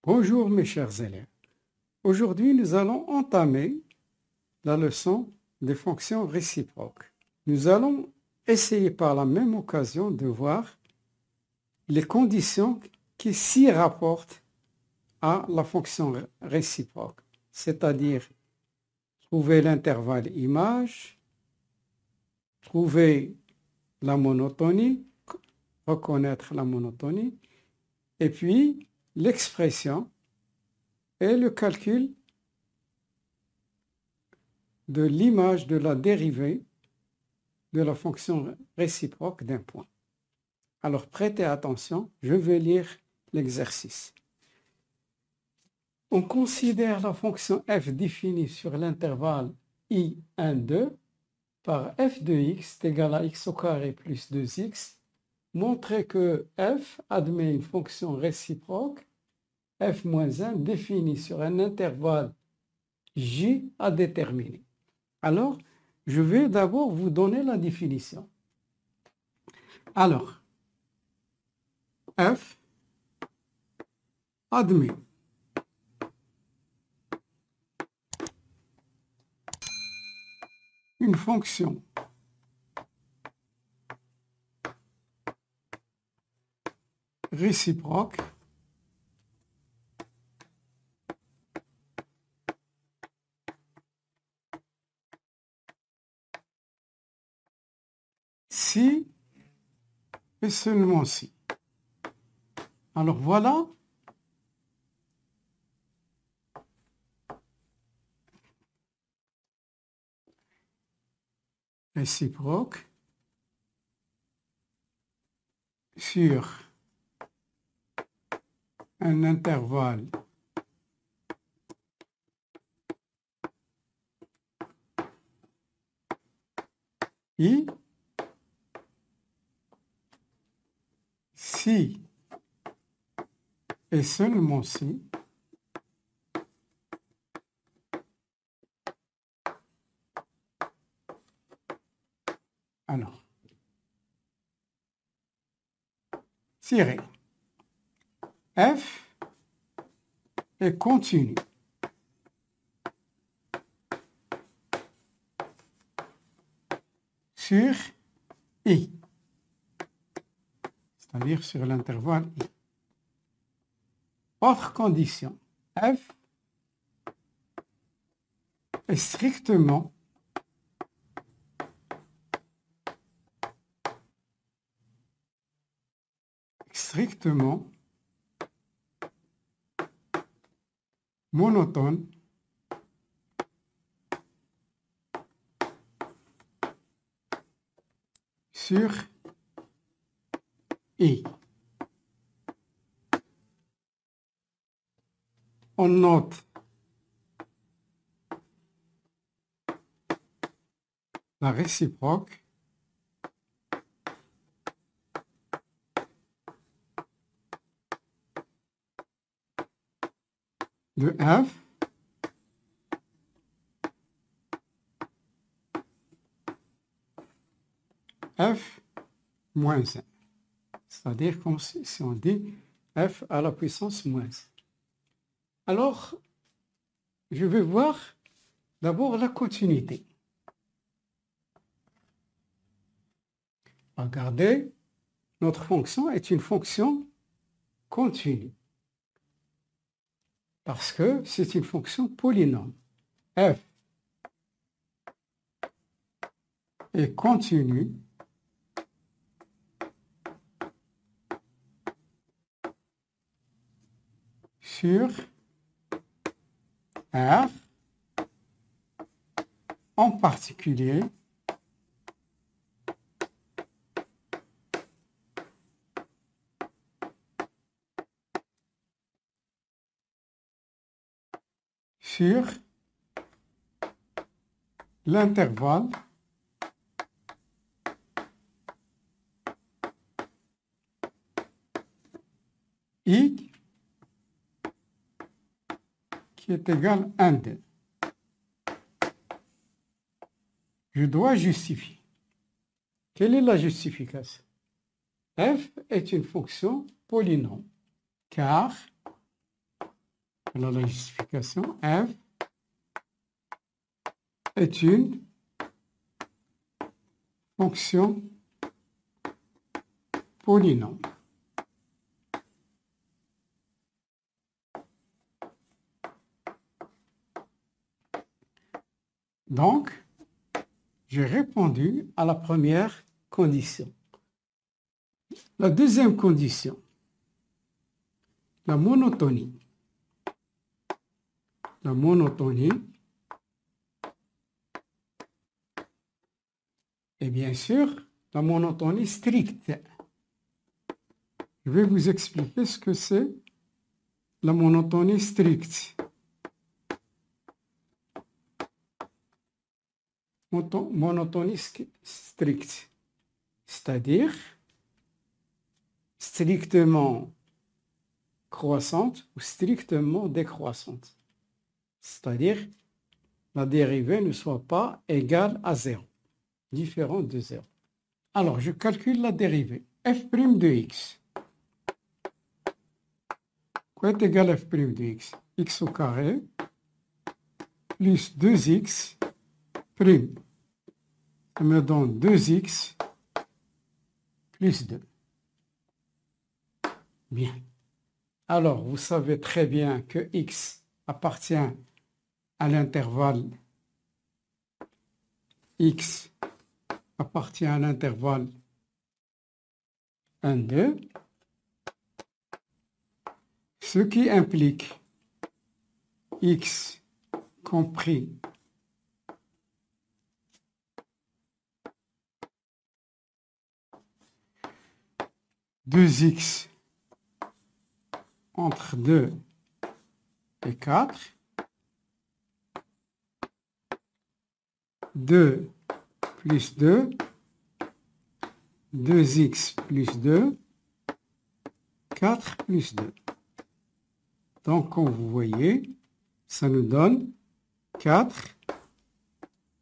Bonjour mes chers élèves. Aujourd'hui, nous allons entamer la leçon des fonctions réciproques. Nous allons essayer par la même occasion de voir les conditions qui s'y rapportent à la fonction réciproque, c'est-à-dire trouver l'intervalle image, trouver la monotonie, reconnaître la monotonie, et puis l'expression et le calcul de l'image de la dérivée de la fonction réciproque d'un point. Alors prêtez attention, je vais lire l'exercice. On considère la fonction f définie sur l'intervalle i1, 2 par f de x est égal à x au carré plus 2x. Montrer que f admet une fonction réciproque f-1 définie sur un intervalle j à déterminer. Alors, je vais d'abord vous donner la définition. Alors, f admet une fonction réciproque si et seulement si. Alors voilà réciproque sur un intervalle i si et seulement si alors tiré f est continu sur i, c'est-à-dire sur l'intervalle i. Autre condition, f est strictement monotone sur i. On note la réciproque de f f moins 1, c'est-à-dire comme si on dit f à la puissance moins 1. Alors, je vais voir d'abord la continuité. Regardez, notre fonction est une fonction continue parce que c'est une fonction polynôme. F est continue sur R, en particulier sur l'intervalle i qui est égal à 1, 2. Je dois justifier. Quelle est la justification? F est une fonction polynôme, car Alors la justification, f est une fonction polynôme. Donc, j'ai répondu à la première condition. La deuxième condition, la monotonie. La monotonie est bien sûr la monotonie stricte. Je vais vous expliquer ce que c'est la monotonie stricte. Monotonie stricte, c'est-à-dire strictement croissante ou strictement décroissante. C'est-à-dire la dérivée ne soit pas égale à 0, différente de 0. Alors, je calcule la dérivée. f' de x. Quoi est égal à f' de x? X au carré plus 2x prime. Ça me donne 2x plus 2. Bien. Alors, vous savez très bien que x appartient à l'intervalle x appartient à l'intervalle 1, 2, ce qui implique x compris deux x entre 2 et 4, 2 plus 2, 2x plus 2, 4 plus 2. Donc, comme vous voyez, ça nous donne 4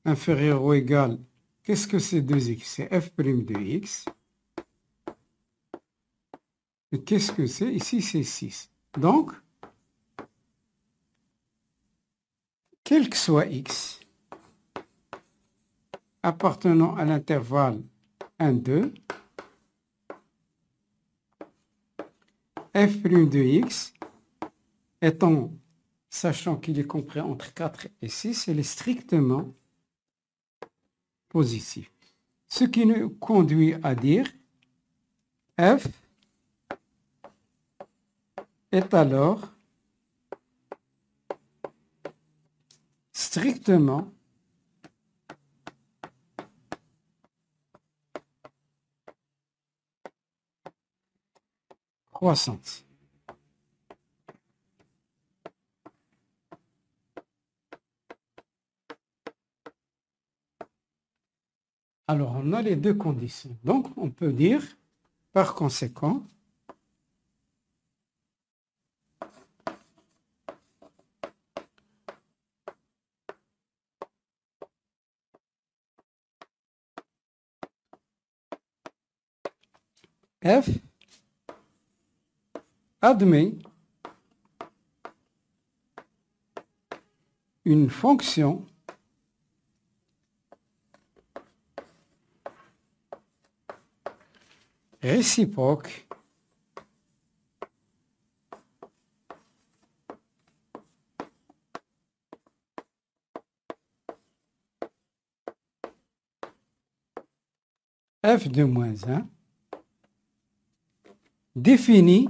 inférieur ou égal. Qu'est-ce que c'est 2x? C'est f' de x. Et qu'est-ce que c'est? Ici, c'est 6. Donc, quel que soit x, appartenant à l'intervalle 1, 2, f' de x, étant, sachant qu'il est compris entre 4 et 6, il est strictement positif. Ce qui nous conduit à dire f est alors strictement croissante. Alors, on a les deux conditions. Donc, on peut dire, par conséquent, f admet une fonction réciproque f de moins 1 définie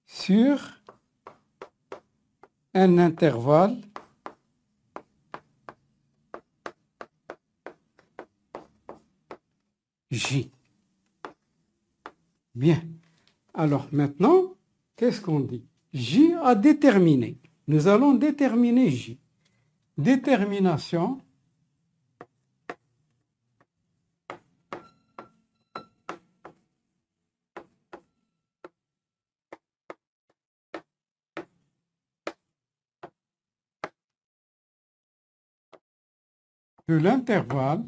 sur un intervalle J. Bien. Alors maintenant, qu'est-ce qu'on dit? J à déterminer. Nous allons déterminer J. Détermination de l'intervalle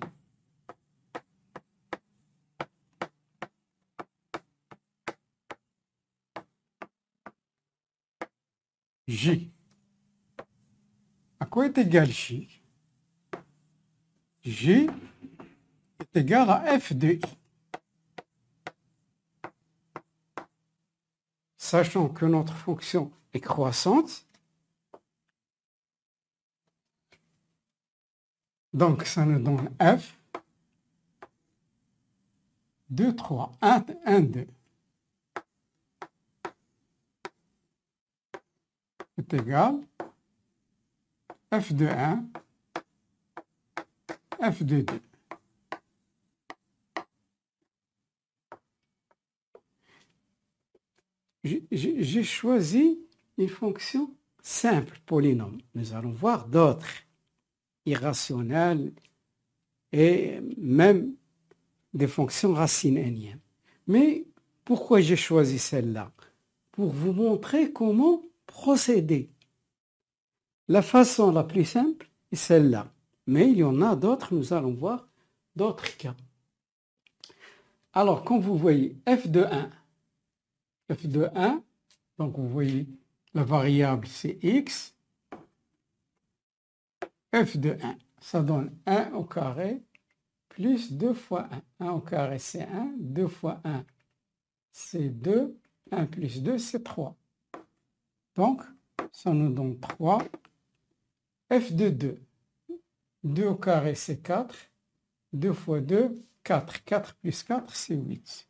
J. À quoi est égal J? J est égal à f de I. Sachant que notre fonction est croissante, donc ça nous donne f 2, 3, 1, 1, 2 est égal f de 1, f de 2. J'ai choisi une fonction simple, polynôme. Nous allons voir d'autres irrationnelles et même des fonctions racines énièmes. Mais pourquoi j'ai choisi celle-là? Pour vous montrer comment procéder. La façon la plus simple est celle-là. Mais il y en a d'autres, nous allons voir d'autres cas. Alors, comme vous voyez, f de 1, f de 1, donc vous voyez la variable c'est x, f de 1, ça donne 1 au carré plus 2 fois 1. 1 au carré c'est 1, 2 fois 1 c'est 2, 1 plus 2 c'est 3. Donc, ça nous donne 3. f de 2, 2 au carré c'est 4, 2 fois 2, 4. 4 plus 4 c'est 8.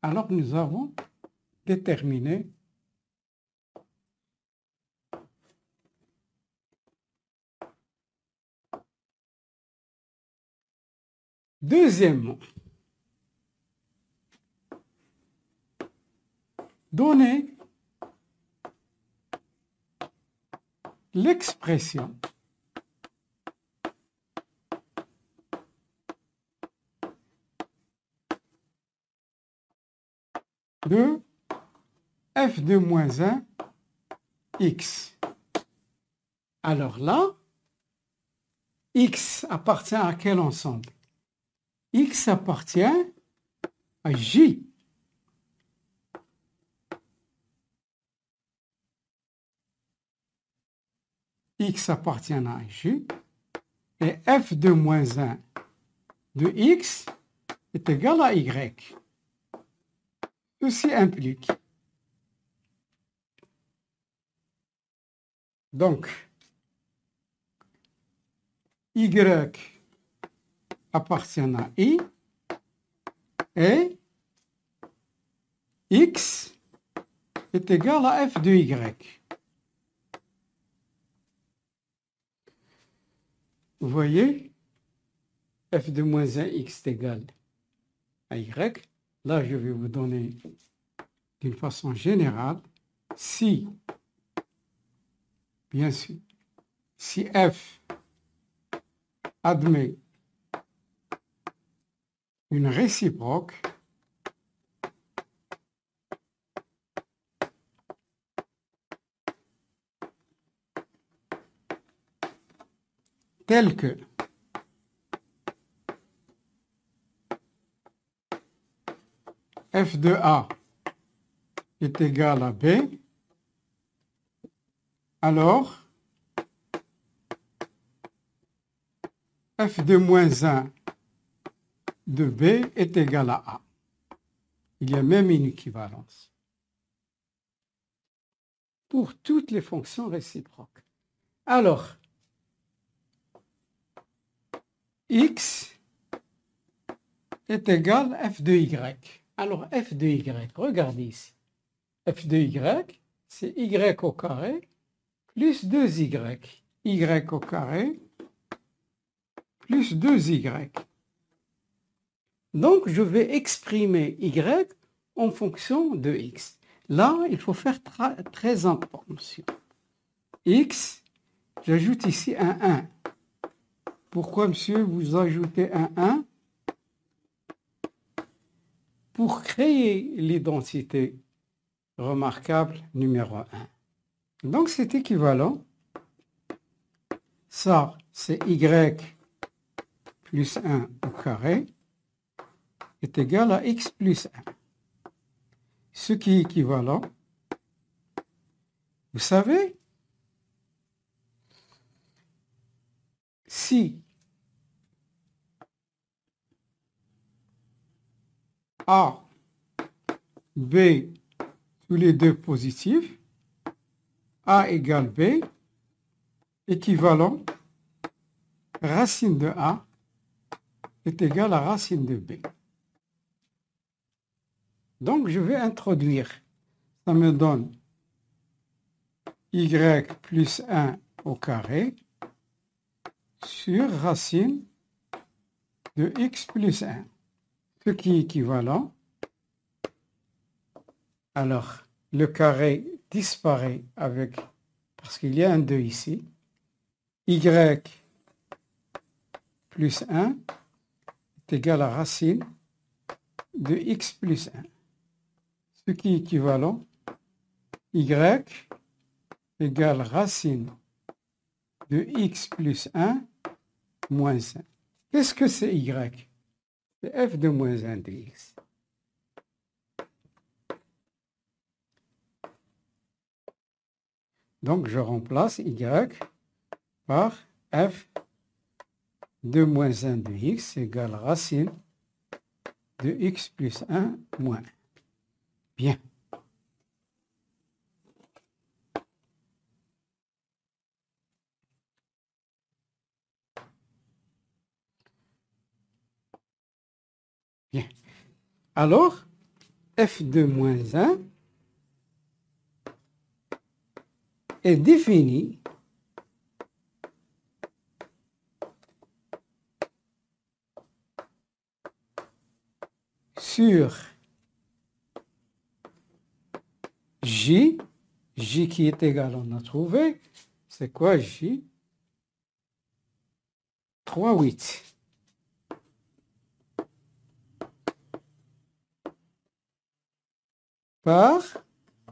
Alors nous avons déterminé deuxièmement, donner l'expression de f de moins 1 x. Alors là, x appartient à quel ensemble? X appartient à J. X appartient à J. Et f de moins 1 de x est égal à y. Ceci implique donc y appartient à i et x est égal à f de y. Vous voyez, f de moins 1 x est égal à y. Là, je vais vous donner d'une façon générale, si, bien sûr, si f admet une réciproque, telle que f de A est égal à B, alors f de moins 1 de B est égal à A. Il y a même une équivalence pour toutes les fonctions réciproques. Alors, x est égal à f de y. Alors, f de y, regardez ici. f de y, c'est y au carré plus 2y. y au carré plus 2y. Donc, je vais exprimer y en fonction de x. Là, il faut faire très attention. X, j'ajoute ici un 1. Pourquoi, monsieur, vous ajoutez un 1? Pour créer l'identité remarquable numéro 1. Donc, c'est équivalent. Ça, c'est y plus 1 au carré est égal à x plus 1. Ce qui est équivalent Vous savez, si A, B, tous les deux positifs, A égale B, équivalent, racine de A est égale à racine de B. Donc, je vais introduire, ça me donne y plus 1 au carré sur racine de x plus 1, ce qui est équivalent. Alors, le carré disparaît avec, parce qu'il y a un 2 ici, y plus 1 est égal à racine de x plus 1, ce qui est équivalent, y égale racine de x plus 1 moins 1. Qu'est-ce que c'est y? C'est f de moins 1 de x. Donc, je remplace y par f de moins 1 de x égale racine de x plus 1 moins 1. Bien. Bien. Alors, f de moins 1 est défini sur J qui est égal, on a trouvé, c'est quoi J? 3/8. Par,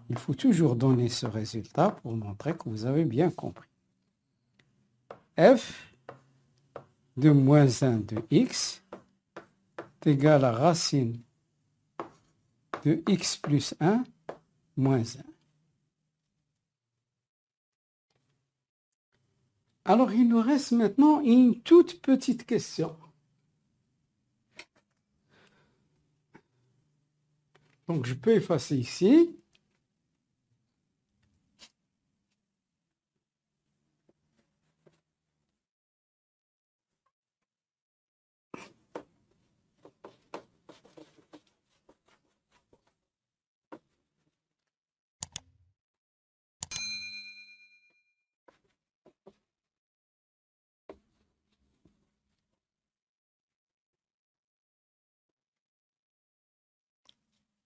il faut toujours donner ce résultat pour montrer que vous avez bien compris. F de moins 1 de x est égal à racine de x plus 1 moins 1. Alors, il nous reste maintenant une toute petite question. Donc, je peux effacer ici.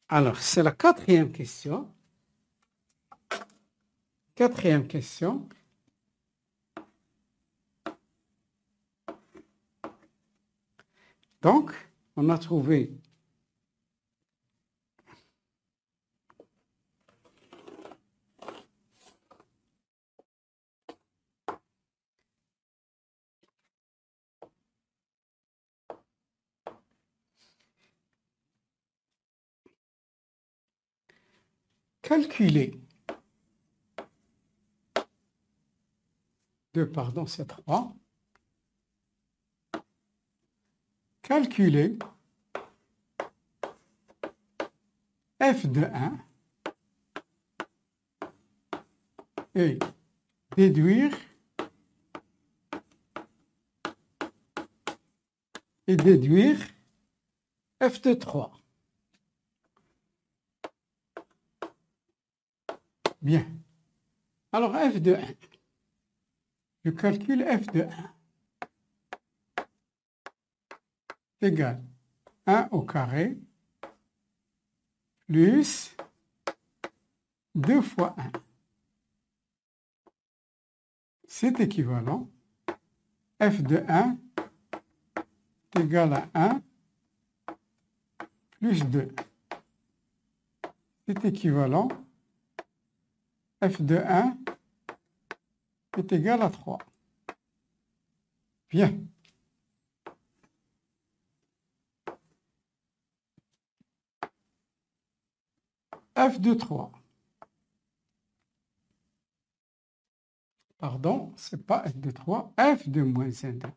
Alors, c'est la quatrième question. Quatrième question. Donc, on a trouvé calculer. Pardon, c'est 3. Calculer f de 1 et déduire f de 3. Bien. Alors f de 1. Je calcule f de 1 égale 1 au carré plus 2 fois 1. C'est équivalent. F de 1 est égal à 1 plus 2. C'est équivalent. F de 1 est égal à 3. Bien. F de 3 Pardon, c'est pas f de 3, f de moins 1 de 3.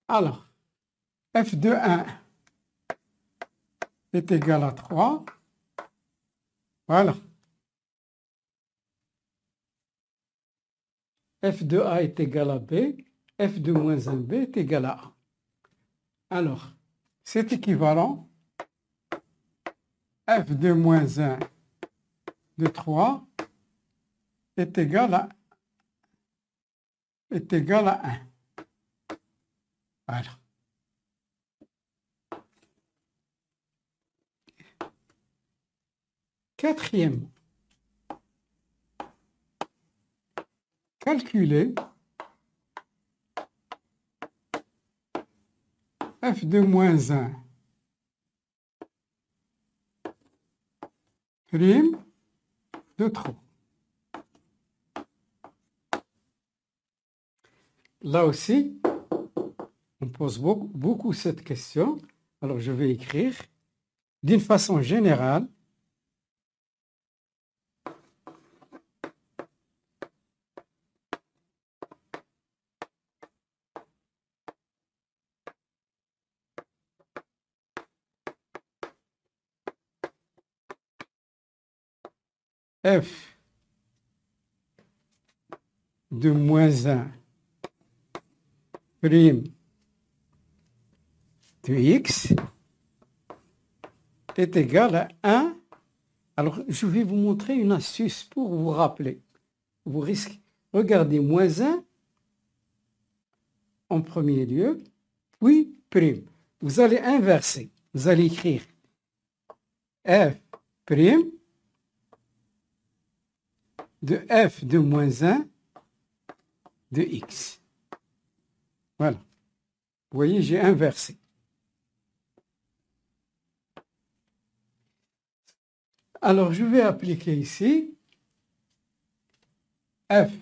Alors, f de 1 est égal à 3. Voilà. F de A est égal à B. F de moins 1B est égal à A. Alors, c'est équivalent. F de moins 1 de 3 est égal à 1. Voilà. Quatrièmement, calculer f de moins 1 prime de 3. Là aussi, on pose beaucoup cette question. Alors, je vais écrire d'une façon générale. F de moins 1 prime de x est égal à 1. Alors, je vais vous montrer une astuce pour vous rappeler. Vous risquez, regardez, moins 1 en premier lieu, puis prime. Vous allez inverser. Vous allez écrire f prime de f de moins 1 de x. Voilà. Vous voyez, j'ai inversé. Alors, je vais appliquer ici f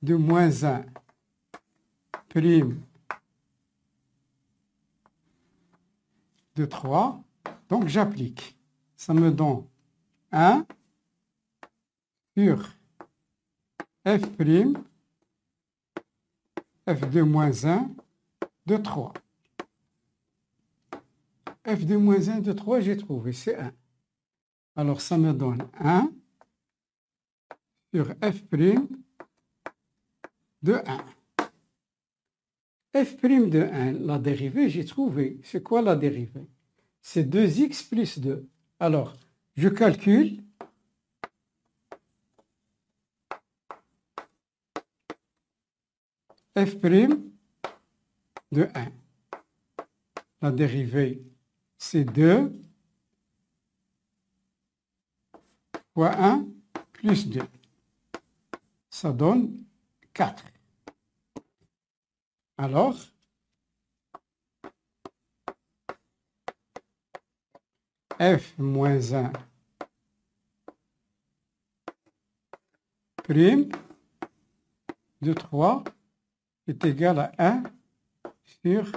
de moins 1 prime de 3. Donc, j'applique. Ça me donne 1 sur f prime f de moins 1 de 3. F de moins 1 de 3, j'ai trouvé, c'est 1. Alors, ça me donne 1 sur f prime de 1. F prime de 1, la dérivée, j'ai trouvé. C'est quoi la dérivée? C'est 2x plus 2. Alors, je calcule. F prime de 1. La dérivée, c'est 2 fois 1 plus 2. Ça donne 4. Alors, f moins 1 prime de 3 est égal à 1 sur